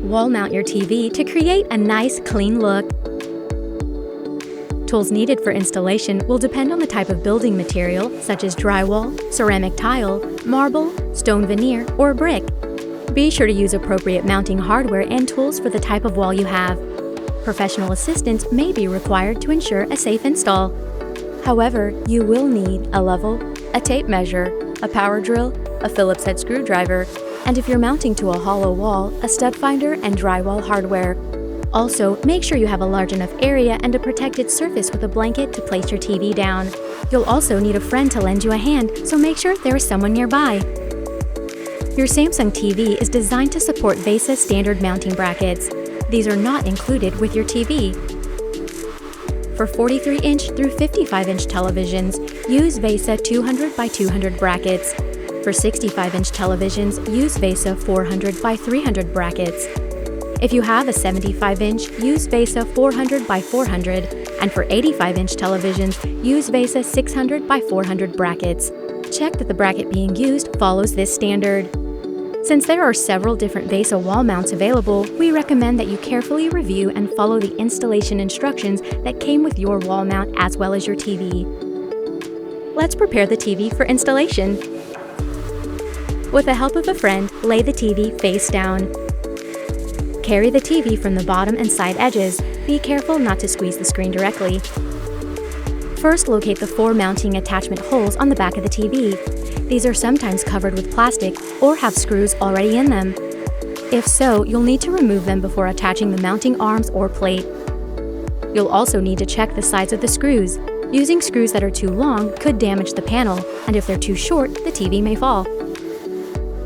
Wall mount your TV to create a nice, clean look. Tools needed for installation will depend on the type of building material, such as drywall, ceramic tile, marble, stone veneer, or brick. Be sure to use appropriate mounting hardware and tools for the type of wall you have. Professional assistance may be required to ensure a safe install. However, you will need a level, a tape measure, a power drill, a Phillips head screwdriver, and if you're mounting to a hollow wall, a stud finder and drywall hardware. Also, make sure you have a large enough area and a protected surface with a blanket to place your TV down. You'll also need a friend to lend you a hand, so make sure there is someone nearby. Your Samsung TV is designed to support VESA Standard mounting brackets. These are not included with your TV. For 43-inch through 55-inch televisions, use VESA 200 by 200 brackets. For 65-inch televisions, use VESA 400 by 300 brackets. If you have a 75-inch, use VESA 400 by 400, and for 85-inch televisions, use VESA 600 by 400 brackets. Check that the bracket being used follows this standard. Since there are several different VESA wall mounts available, we recommend that you carefully review and follow the installation instructions that came with your wall mount as well as your TV. Let's prepare the TV for installation. With the help of a friend, lay the TV face down. Carry the TV from the bottom and side edges. Be careful not to squeeze the screen directly. First, locate the 4 mounting attachment holes on the back of the TV. These are sometimes covered with plastic or have screws already in them. If so, you'll need to remove them before attaching the mounting arms or plate. You'll also need to check the sides of the screws. Using screws that are too long could damage the panel, and if they're too short, the TV may fall.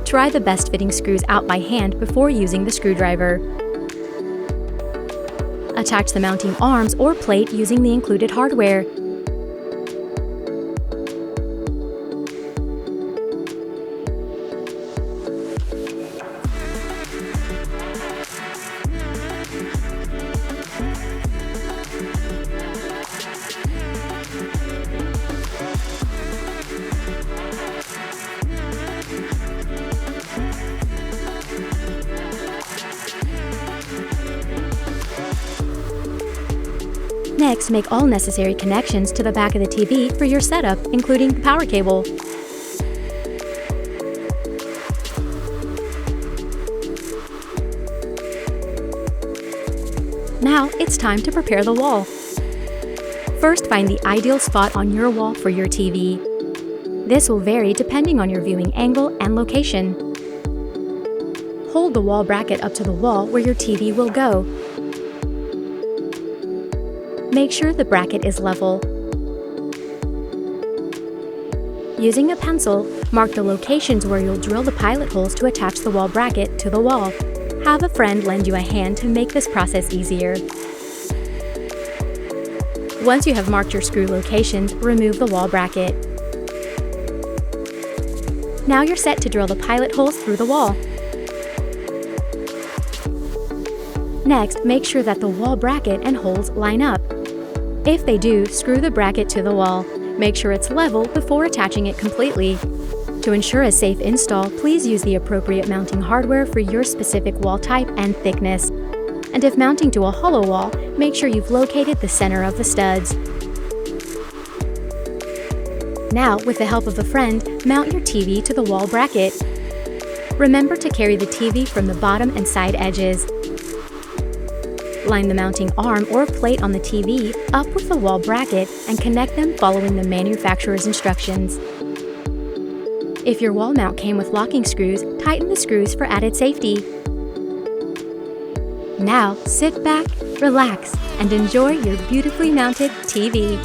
Try the best fitting screws out by hand before using the screwdriver. Attach the mounting arms or plate using the included hardware. Next, make all necessary connections to the back of the TV for your setup, including the power cable. Now, it's time to prepare the wall. First, find the ideal spot on your wall for your TV. This will vary depending on your viewing angle and location. Hold the wall bracket up to the wall where your TV will go. Make sure the bracket is level. Using a pencil, mark the locations where you'll drill the pilot holes to attach the wall bracket to the wall. Have a friend lend you a hand to make this process easier. Once you have marked your screw locations, remove the wall bracket. Now you're set to drill the pilot holes through the wall. Next, make sure that the wall bracket and holes line up. If they do, screw the bracket to the wall. Make sure it's level before attaching it completely. To ensure a safe install, please use the appropriate mounting hardware for your specific wall type and thickness. And if mounting to a hollow wall, make sure you've located the center of the studs. Now, with the help of a friend, mount your TV to the wall bracket. Remember to carry the TV from the bottom and side edges. Line the mounting arm or plate on the TV up with the wall bracket and connect them following the manufacturer's instructions. If your wall mount came with locking screws, tighten the screws for added safety. Now, sit back, relax, and enjoy your beautifully mounted TV.